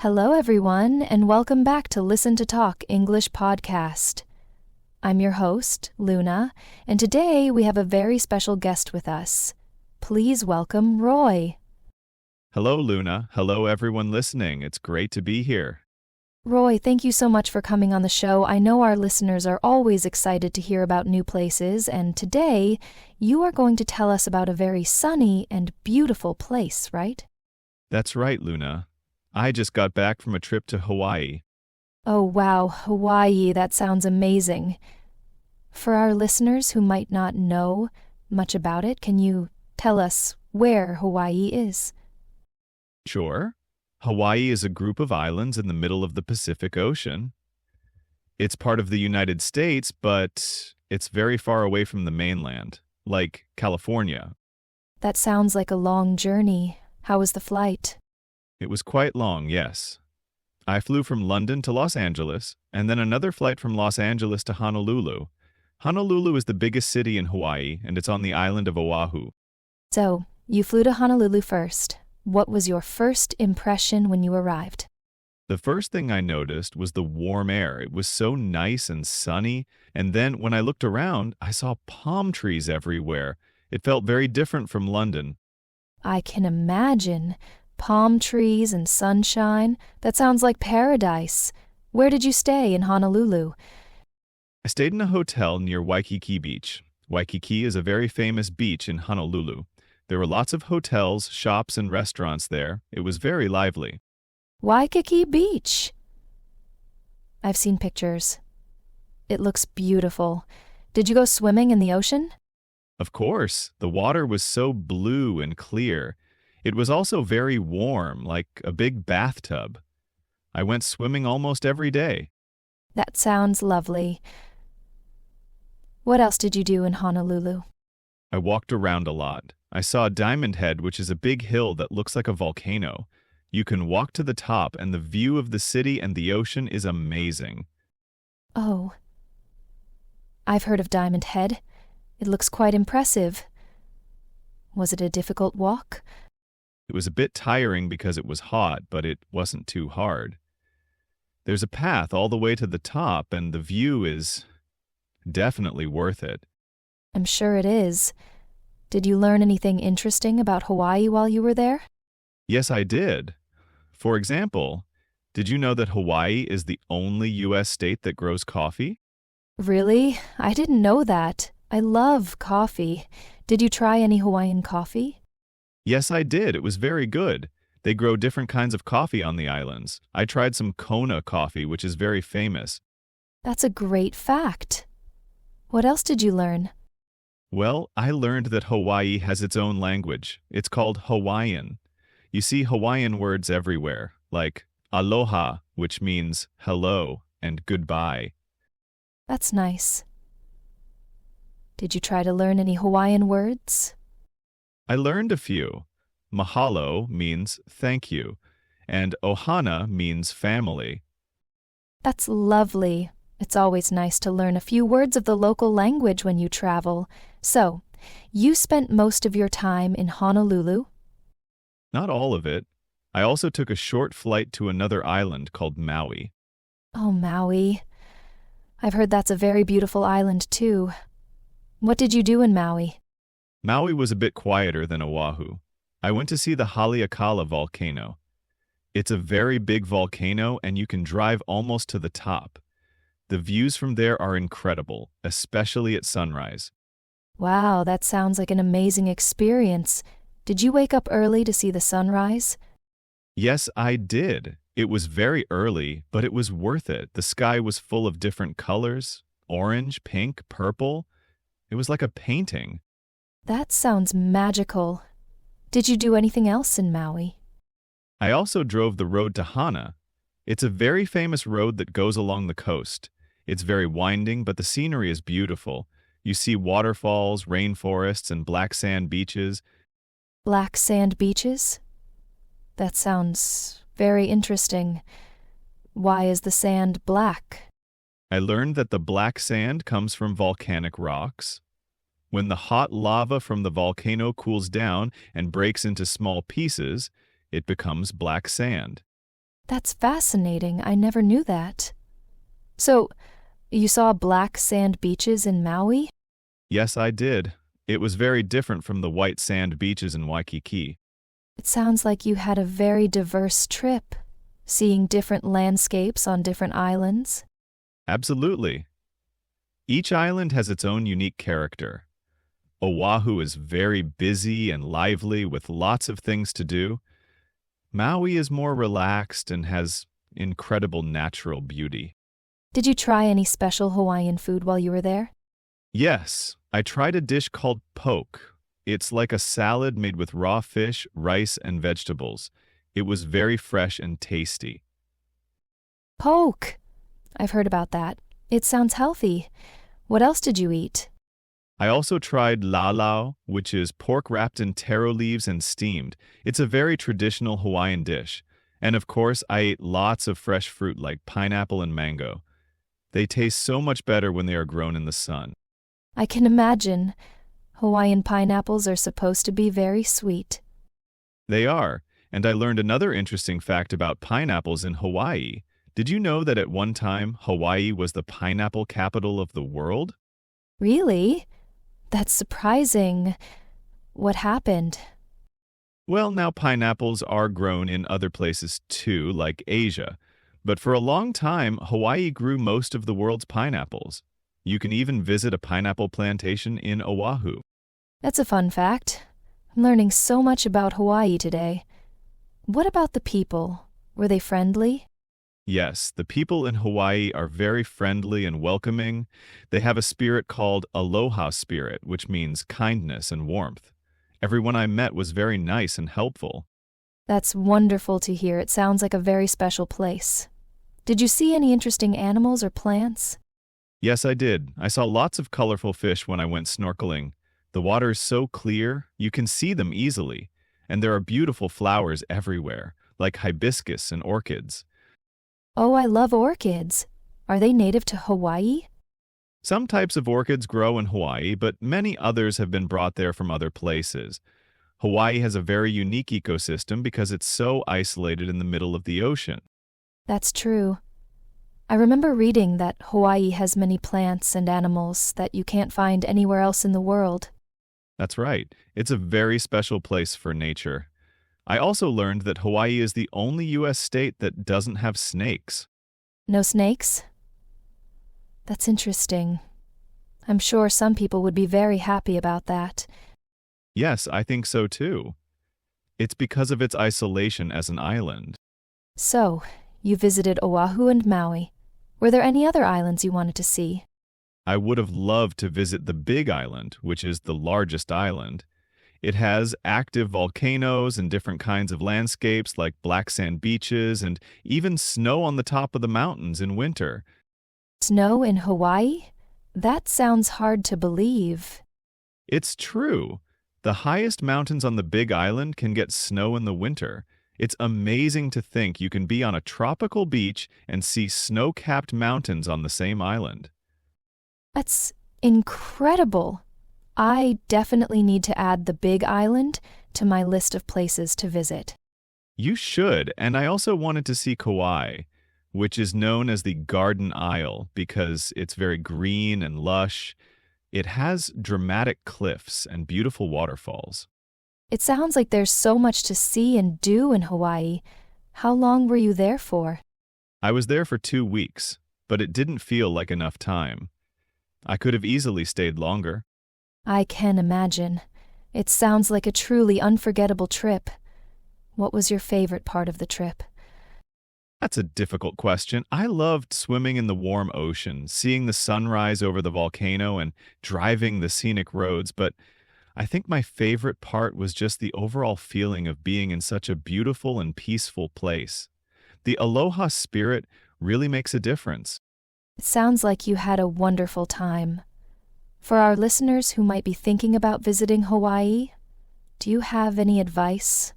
Hello, everyone, and welcome back to Listen to Talk English podcast. I'm your host, Luna, and today we have a very special guest with us. Please welcome Roy. Hello, Luna. Hello, everyone listening. It's great to be here. Roy, thank you so much for coming on the show. I know our listeners are always excited to hear about new places, and today you are going to tell us about a very sunny and beautiful place, right? That's right, Luna. I just got back from a trip to Hawaii. Oh, wow, Hawaii, that sounds amazing. For our listeners who might not know much about it, can you tell us where Hawaii is? Sure. Hawaii is a group of islands in the middle of the Pacific Ocean. It's part of the United States, but it's very far away from the mainland, like California. That sounds like a long journey. How was the flight? It was quite long, yes. I flew from London to Los Angeles, and then another flight from Los Angeles to Honolulu. Honolulu is the biggest city in Hawaii, and it's on the island of Oahu. So, you flew to Honolulu first. What was your first impression when you arrived? The first thing I noticed was the warm air. It was so nice and sunny, and then when I looked around, I saw palm trees everywhere. It felt very different from London. I can imagine. Palm trees and sunshine. That sounds like paradise. Where did you stay in Honolulu? I stayed in a hotel near Waikiki Beach. Waikiki is a very famous beach in Honolulu. There were lots of hotels, shops, and restaurants there. It was very lively. Waikiki Beach. I've seen pictures. It looks beautiful. Did you go swimming in the ocean? Of course, the water was so blue and clear. It was also very warm, like a big bathtub. I went swimming almost every day. That sounds lovely. What else did you do in Honolulu? I walked around a lot. I saw Diamond Head, which is a big hill that looks like a volcano. You can walk to the top, and the view of the city and the ocean is amazing. Oh, I've heard of Diamond Head. It looks quite impressive. Was it a difficult walk? It was a bit tiring because it was hot, but it wasn't too hard. There's a path all the way to the top, and the view is definitely worth it. I'm sure it is. Did you learn anything interesting about Hawaii while you were there? Yes, I did. For example, did you know that Hawaii is the only U.S. state that grows coffee? Really? I didn't know that. I love coffee. Did you try any Hawaiian coffee? Yes, I did. It was very good. They grow different kinds of coffee on the islands. I tried some Kona coffee, which is very famous. That's a great fact. What else did you learn? Well, I learned that Hawaii has its own language. It's called Hawaiian. You see Hawaiian words everywhere, like aloha, which means hello and goodbye. That's nice. Did you try to learn any Hawaiian words? I learned a few. Mahalo means thank you, and ohana means family. That's lovely. It's always nice to learn a few words of the local language when you travel. So, you spent most of your time in Honolulu? Not all of it. I also took a short flight to another island called Maui. Oh, Maui. I've heard that's a very beautiful island, too. What did you do in Maui? Maui was a bit quieter than Oahu. I went to see the Haleakala volcano. It's a very big volcano, and you can drive almost to the top. The views from there are incredible, especially at sunrise. Wow, that sounds like an amazing experience. Did you wake up early to see the sunrise? Yes, I did. It was very early, but it was worth it. The sky was full of different colors, orange, pink, purple. It was like a painting. That sounds magical. Did you do anything else in Maui? I also drove the road to Hana. It's a very famous road that goes along the coast. It's very winding, but the scenery is beautiful. You see waterfalls, rainforests, and black sand beaches. Black sand beaches? That sounds very interesting. Why is the sand black? I learned that the black sand comes from volcanic rocks. When the hot lava from the volcano cools down and breaks into small pieces, it becomes black sand. That's fascinating. I never knew that. So, you saw black sand beaches in Maui? Yes, I did. It was very different from the white sand beaches in Waikiki. It sounds like you had a very diverse trip, seeing different landscapes on different islands. Absolutely. Each island has its own unique character. Oahu is very busy and lively with lots of things to do. Maui is more relaxed and has incredible natural beauty. Did you try any special Hawaiian food while you were there? Yes, I tried a dish called poke. It's like a salad made with raw fish, rice, and vegetables. It was very fresh and tasty. Poke! I've heard about that. It sounds healthy. What else did you eat? I also tried lalau, which is pork wrapped in taro leaves and steamed. It's a very traditional Hawaiian dish. And of course, I ate lots of fresh fruit like pineapple and mango. They taste so much better when they are grown in the sun. I can imagine. Hawaiian pineapples are supposed to be very sweet. They are. And I learned another interesting fact about pineapples in Hawaii. Did you know that at one time, Hawaii was the pineapple capital of the world? Really? That's surprising. What happened? Well, now pineapples are grown in other places too, like Asia. But for a long time, Hawaii grew most of the world's pineapples. You can even visit a pineapple plantation in Oahu. That's a fun fact. I'm learning so much about Hawaii today. What about the people? Were they friendly? Yes, the people in Hawaii are very friendly and welcoming. They have a spirit called aloha spirit, which means kindness and warmth. Everyone I met was very nice and helpful. That's wonderful to hear. It sounds like a very special place. Did you see any interesting animals or plants? Yes, I did. I saw lots of colorful fish when I went snorkeling. The water is so clear, you can see them easily. And there are beautiful flowers everywhere, like hibiscus and orchids. Oh, I love orchids. Are they native to Hawaii? Some types of orchids grow in Hawaii, but many others have been brought there from other places. Hawaii has a very unique ecosystem because it's so isolated in the middle of the ocean. That's true. I remember reading that Hawaii has many plants and animals that you can't find anywhere else in the world. That's right. It's a very special place for nature. I also learned that Hawaii is the only U.S. state that doesn't have snakes. No snakes? That's interesting. I'm sure some people would be very happy about that. Yes, I think so too. It's because of its isolation as an island. So, you visited Oahu and Maui. Were there any other islands you wanted to see? I would have loved to visit the Big Island, which is the largest island. It has active volcanoes and different kinds of landscapes like black sand beaches and even snow on the top of the mountains in winter. Snow in Hawaii? That sounds hard to believe. It's true. The highest mountains on the Big Island can get snow in the winter. It's amazing to think you can be on a tropical beach and see snow-capped mountains on the same island. That's incredible. I definitely need to add the Big Island to my list of places to visit. You should, and I also wanted to see Kauai, which is known as the Garden Isle because it's very green and lush. It has dramatic cliffs and beautiful waterfalls. It sounds like there's so much to see and do in Hawaii. How long were you there for? I was there for 2 weeks, but it didn't feel like enough time. I could have easily stayed longer. I can imagine. It sounds like a truly unforgettable trip. What was your favorite part of the trip? That's a difficult question. I loved swimming in the warm ocean, seeing the sunrise over the volcano, and driving the scenic roads, but I think my favorite part was just the overall feeling of being in such a beautiful and peaceful place. The aloha spirit really makes a difference. It sounds like you had a wonderful time. For our listeners who might be thinking about visiting Hawaii, do you have any advice?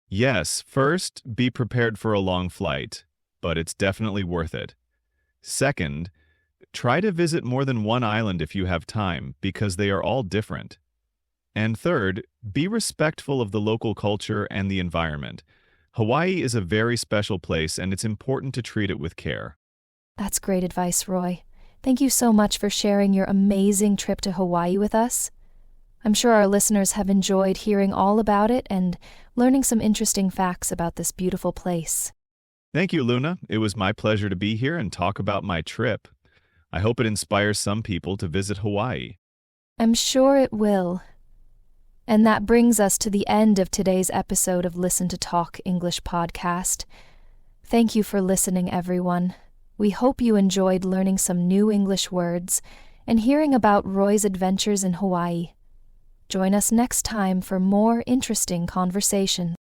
Yes, first, be prepared for a long flight, but it's definitely worth it. Second, try to visit more than one island if you have time, because they are all different. And third, be respectful of the local culture and the environment. Hawaii is a very special place and it's important to treat it with care. That's great advice, Roy. Thank you so much for sharing your amazing trip to Hawaii with us. I'm sure our listeners have enjoyed hearing all about it and learning some interesting facts about this beautiful place. Thank you, Luna. It was my pleasure to be here and talk about my trip. I hope it inspires some people to visit Hawaii. I'm sure it will. And that brings us to the end of today's episode of Listen to Talk English podcast. Thank you for listening, everyone. We hope you enjoyed learning some new English words and hearing about Roy's adventures in Hawaii. Join us next time for more interesting conversations.